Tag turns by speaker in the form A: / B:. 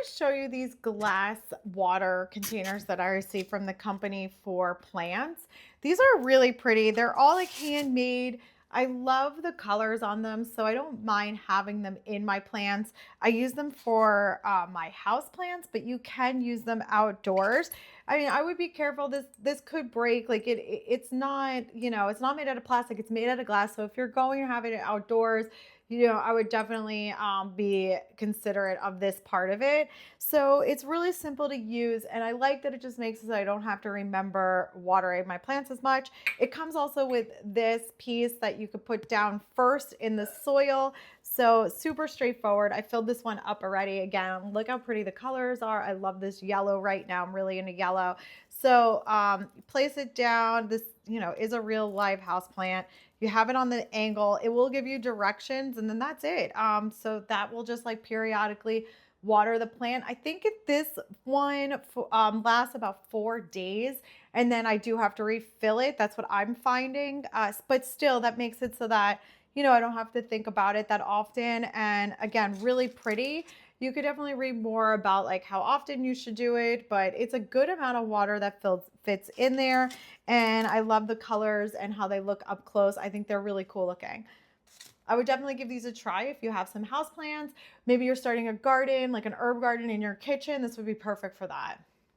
A: to show you these glass water containers that I received from the company for plants. These are really pretty. They're all like handmade. I love the colors on them, so I don't mind having them in my plants. I use them for my house plants, but you can use them outdoors. I mean, I would be careful. This could break. Like it's not, it's not made out of plastic. It's made out of glass. So if you're going to have it outdoors, I would definitely be considerate of this part of it. So it's really simple to use, and I like that it just makes it so I don't have to remember watering my plants as much. It comes also with this piece that you could put down first in the soil. So super straightforward. I filled this one up already. Again, look how pretty the colors are. I love this yellow right now. I'm really into yellow. So place it down. This, is a real live house plant. You have it on the angle. It will give you directions, and then that's it. So that will just like periodically water the plant. I think this one lasts about 4 days, and then I do have to refill it. That's what I'm finding. But still, that makes it so that I don't have to think about it that often. And again, really pretty. You could definitely read more about like how often you should do it, but it's a good amount of water that fits in there. And I love the colors and how they look up close. I think they're really cool looking. I would definitely give these a try if you have some houseplants. Maybe you're starting a garden, like an herb garden in your kitchen. This would be perfect for that.